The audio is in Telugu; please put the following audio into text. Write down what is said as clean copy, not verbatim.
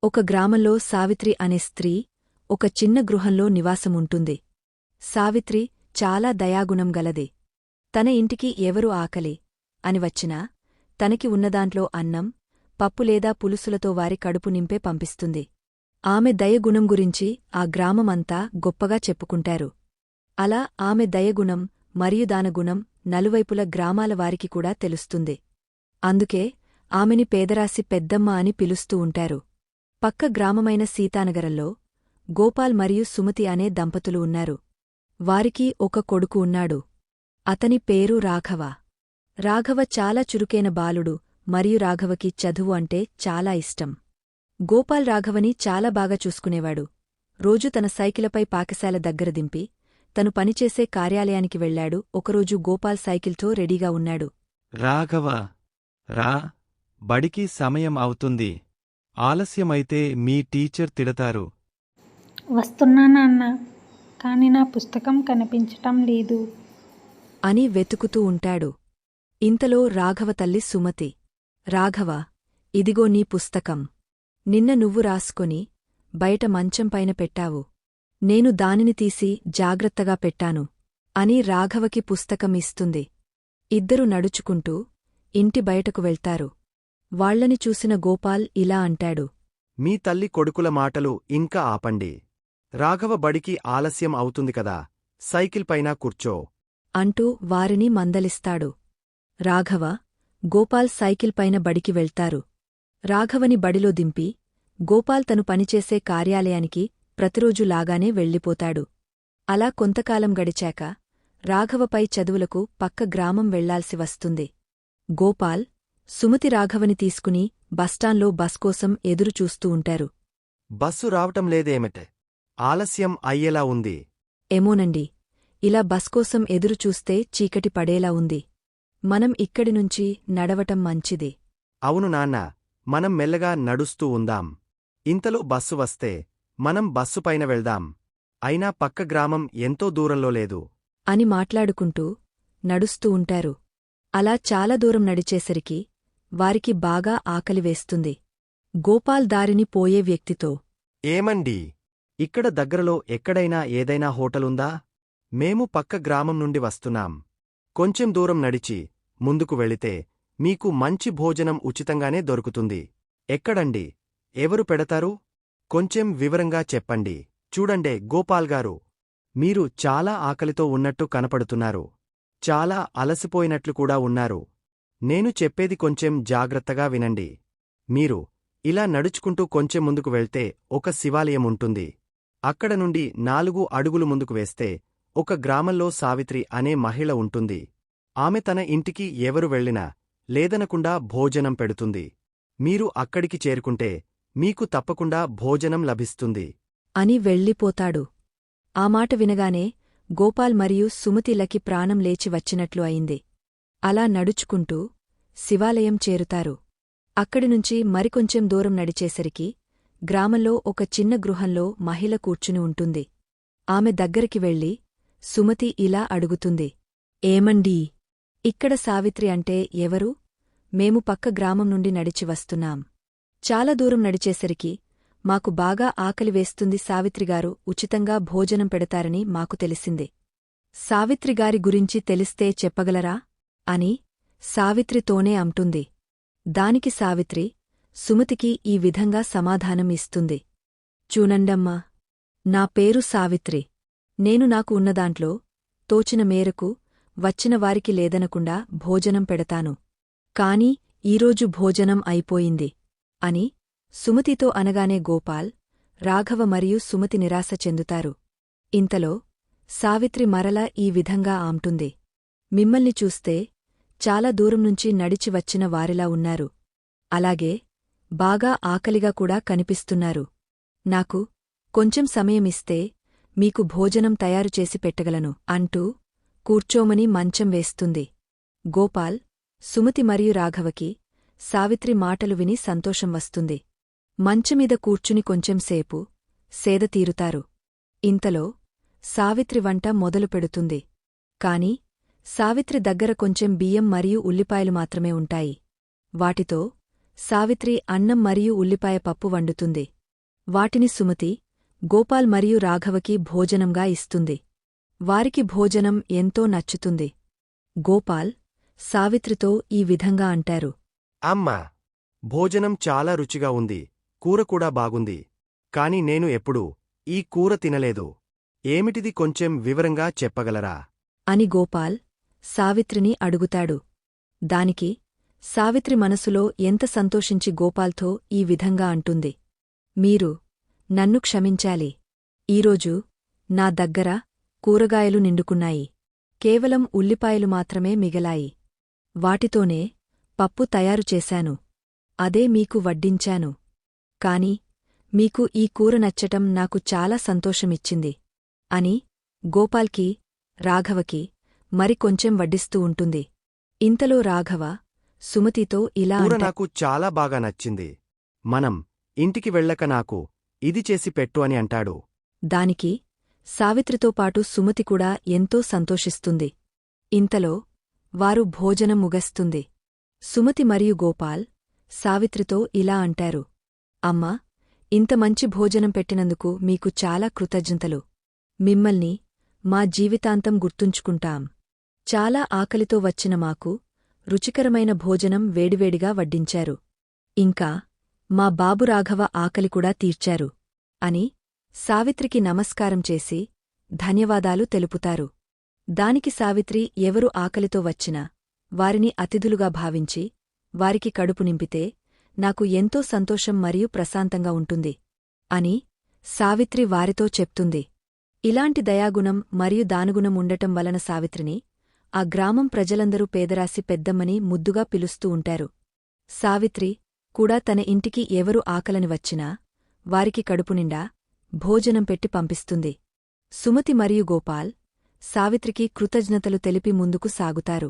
ఒక గ్రామంలో సావిత్రి అనే స్త్రీ ఒక చిన్న గృహంలో నివాసముంటుంది. సావిత్రి చాలా దయాగుణం గలది. తన ఇంటికి ఎవరు ఆకలి అని వచ్చినా తనకి ఉన్నదాంట్లో అన్నం, పప్పు లేదా పులుసులతో వారి కడుపు నింపే పంపిస్తుంది. ఆమె దయగుణం గురించి ఆ గ్రామమంతా గొప్పగా చెప్పుకుంటారు. అలా ఆమె దయగుణం మరియు దానగుణం నలువైపుల గ్రామాల వారికి కూడా తెలుస్తుంది. అందుకే ఆమెని పేదరాశి పెద్దమ్మ అని పిలుస్తూ ఉంటారు. పక్క గ్రామమైన సీతానగరంలో గోపాల్ మరియు సుమతి అనే దంపతులు ఉన్నారు. వారికి ఒక కొడుకు ఉన్నాడు. అతని పేరు రాఘవ. రాఘవ చాలా చురుకైన బాలుడు మరియు రాఘవకి చదువు అంటే చాలా ఇష్టం. గోపాల్ రాఘవని చాలా బాగా చూసుకునేవాడు. రోజు తన సైకిలపై పాకశాల దగ్గర దింపి తను పనిచేసే కార్యాలయానికి వెళ్లాడు. ఒకరోజు గోపాల్ సైకిల్తో రెడీగా ఉన్నాడు. రాఘవ, రా, బడికి సమయం అవుతుంది. ఆలస్యమైతే మీ టీచర్ తిడతారు. వస్తున్నానన్న, కాని నా పుస్తకం కనిపించటం లేదు అని వెతుకుతూ ఉంటాడు. ఇంతలో రాఘవ తల్లి సుమతి, రాఘవ, ఇదిగో నీ పుస్తకం. నిన్న నువ్వు రాసుకొని బయట మంచంపైన పెట్టావు. నేను దానిని తీసి జాగ్రత్తగా పెట్టాను అని రాఘవకి పుస్తకం ఇస్తుంది. ఇద్దరు నడుచుకుంటూ ఇంటి బయటకు వెళ్తారు. వాళ్లని చూసిన గోపాల్ ఇలా అంటాడు. మీ తల్లి కొడుకుల మాటలు ఇంకా ఆపండి. రాఘవ బడికి ఆలస్యం అవుతుంది కదా, సైకిల్ పైన కూర్చో అంటూ వారిని మందలిస్తాడు. రాఘవ, గోపాల్ సైకిల్ పైన బడికి వెళ్తారు. రాఘవని బడిలో దింపి గోపాల్ తను పనిచేసే కార్యాలయానికి ప్రతిరోజులాగానే వెళ్ళిపోతాడు. అలా కొంతకాలం గడిచాక రాఘవపై చదువులకు పక్క గ్రామం వెళ్లాల్సి వస్తుంది. గోపాల్, సుమతి రాఘవని తీసుకుని బస్టాండ్లో బస్ కోసం ఎదురుచూస్తూ ఉంటారు. బస్సు రావటం లేదేమిటే, ఆలస్యం అయ్యేలా ఉంది. ఏమోనండి, ఇలా బస్ కోసం ఎదురుచూస్తే చీకటి పడేలా ఉంది. మనం ఇక్కడినుంచి నడవటం మంచిది. అవును నాన్నా, మనం మెల్లగా నడుస్తూ ఉందాం. ఇంతలో బస్సు వస్తే మనం బస్సుపైన వెళ్దాం. అయినా పక్క గ్రామం ఎంతో దూరంలో లేదు అని మాట్లాడుకుంటూ నడుస్తూ ఉంటారు. అలా చాలా దూరం నడిచేసరికి వారికి బాగా ఆకలివేస్తుంది. గోపాల్ దారిని పోయే వ్యక్తితో, ఏమండీ, ఇక్కడ దగ్గరలో ఎక్కడైనా ఏదైనా హోటలుందా? మేము పక్క గ్రామం నుండి వస్తున్నాం. కొంచెం దూరం నడిచి ముందుకు వెళితే మీకు మంచి భోజనం ఉచితంగానే దొరుకుతుంది. ఎక్కడండి? ఎవరు పెడతారు? కొంచెం వివరంగా చెప్పండి. చూడండే గోపాల్గారు, మీరు చాలా ఆకలితో ఉన్నట్టు కనపడుతున్నారు. చాలా అలసిపోయినట్లు కూడా ఉన్నారు. నేను చెప్పేది కొంచెం జాగ్రత్తగా వినండి. మీరు ఇలా నడుచుకుంటూ కొంచెం ముందుకు వెళ్తే ఒక శివాలయం ఉంటుంది. అక్కడ నుండి 4 అడుగులు ముందుకు వేస్తే ఒక గ్రామంలో సావిత్రి అనే మహిళ ఉంటుంది. ఆమె తన ఇంటికి ఎవరు వెళ్ళినా లేదనకుండా భోజనం పెడుతుంది. మీరు అక్కడికి చేరుకుంటే మీకు తప్పకుండా భోజనం లభిస్తుంది అని వెళ్ళిపోతాడు. ఆ మాట వినగానే గోపాల్ మరియు సుమతిలకి ప్రాణం లేచి వచ్చినట్లు అయింది. అలా నడుచుకుంటూ శివాలయం చేరుతారు. అక్కడినుంచి మరికొంచెం దూరం నడిచేసరికి గ్రామంలో ఒక చిన్న గృహంలో మహిళ కూర్చుని ఉంటుంది. ఆమె దగ్గరికి వెళ్ళి సుమతి ఇలా అడుగుతుంది. ఏమండీ, ఇక్కడ సావిత్రి అంటే ఎవరు? మేము పక్క గ్రామం నుండి నడిచి వస్తున్నాం. చాలా దూరం నడిచేసరికి మాకు బాగా ఆకలివేస్తుంది. సావిత్రిగారు ఉచితంగా భోజనం పెడతారని మాకు తెలిసింది. సావిత్రిగారి గురించి తెలిస్తే చెప్పగలరా అని సావిత్రితోనే అంటుంది. దానికి సావిత్రి సుమతికి ఈ విధంగా సమాధానం ఇస్తుంది. చూనండమ్మా, నా పేరు సావిత్రి. నేను నాకు ఉన్నదాంట్లో తోచిన మేరకు వచ్చిన వారికి లేదనకుండా భోజనం పెడతాను. కాని ఈరోజు భోజనం అయిపోయింది అని సుమతితో అనగానే గోపాల్, రాఘవ మరియు సుమతి నిరాశ చెందుతారు. ఇంతలో సావిత్రి మరలా ఈ విధంగా ఆంటుంది. మిమ్మల్ని చూస్తే చాలా దూరం నుంచి నడిచి వచ్చిన వారిలా ఉన్నారు. అలాగే బాగా ఆకలిగా కూడా కనిపిస్తున్నారు. నాకు కొంచెం సమయమిస్తే మీకు భోజనం తయారుచేసి పెట్టగలను అంటూ కూర్చోమని మంచం వేస్తుంది. గోపాల్, సుమతి మరియు రాఘవకి సావిత్రి మాటలు విని సంతోషం వస్తుంది. మంచమీద కూర్చుని కొంచెంసేపు సేద తీరుతారు. ఇంతలో సావిత్రి వంట మొదలు పెడుతుంది. కాని సావిత్రి దగ్గర కొంచెం బియ్యం మరియు ఉల్లిపాయలు మాత్రమే ఉంటాయి. వాటితో సావిత్రి అన్నం మరియు ఉల్లిపాయ పప్పు వండుతుంది. వాటిని సుమతి, గోపాల్ మరియు రాఘవకి భోజనంగా ఇస్తుంది. వారికి భోజనం ఎంతో నచ్చుతుంది. గోపాల్, సావిత్రితో ఈ విధంగా అంటారు. అమ్మా, భోజనం చాలా రుచిగా ఉంది, కూర కూడా బాగుంది. కాని నేను ఎప్పుడూ ఈ కూర తినలేదు. ఏమిటిది కొంచెం వివరంగా చెప్పగలరా? అని గోపాల్, సావిత్రిని అడుగుతాడు. దానికి సావిత్రి మనసులో ఎంత సంతోషించి గోపాల్తో ఈ విధంగా అంటుంది. మీరు నన్ను క్షమించాలి. ఈరోజు నా దగ్గర కూరగాయలు నిండుకున్నాయి. కేవలం ఉల్లిపాయలు మాత్రమే మిగలాయి. వాటితోనే పప్పు తయారుచేశాను. అదే మీకు వడ్డించాను. కాని మీకు ఈ కూర నచ్చటం నాకు చాలా సంతోషమిచ్చింది అని గోపాల్కి, రాఘవకి మరికొంచెం వడ్డిస్తూ ఉంటుంది. ఇంతలో రాఘవ సుమతితో ఇలా కూర అంటాడు. నాకు చాలా బాగా నచ్చింది. మనం ఇంటికి వెళ్ళక నాకు ఇది చేసి పెట్టు అని అంటాడు. దానికి సావిత్రితో పాటు సుమతి కూడా ఎంతో సంతోషిస్తుంది. ఇంతలో వారు భోజనం ముగస్తుంది. సుమతి మరియు గోపాల్ సావిత్రితో ఇలా అంటారు. అమ్మా, ఇంత మంచి భోజనం పెట్టినందుకు మీకు చాలా కృతజ్ఞతలు. మిమ్మల్ని మా జీవితాంతం గుర్తుంచుకుంటాం. చాలా ఆకలితో వచ్చిన మాకు రుచికరమైన భోజనం వేడివేడిగా వడ్డించారు. ఇంకా మా బాబు రాఘవ ఆకలి కూడా తీర్చారు అని సావిత్రికి నమస్కారం చేసి ధన్యవాదాలు తెలుపుతారు. దానికి సావిత్రి ఎవరు ఆకలితో వచ్చినా వారిని అతిథులుగా భావించి వారికి కడుపు నింపితే నాకు ఎంతో సంతోషం మరియు ప్రశాంతంగా ఉంటుంది అని సావిత్రి వారితో చెప్తుంది. ఇలాంటి దయాగుణం మరియు దానగుణం ఉండటం వలన సావిత్రిని ఆ గ్రామం ప్రజలందరూ పేదరాశి పెద్దమ్మని ముద్దుగా పిలుస్తూ ఉంటారు. సావిత్రి కూడా తన ఇంటికి ఎవరు ఆకలని వచ్చినా వారికి కడుపునిండా భోజనం పెట్టి పంపిస్తుంది. సుమతి మరియు గోపాల్ సావిత్రికి కృతజ్ఞతలు తెలిపి ముందుకు సాగుతారు.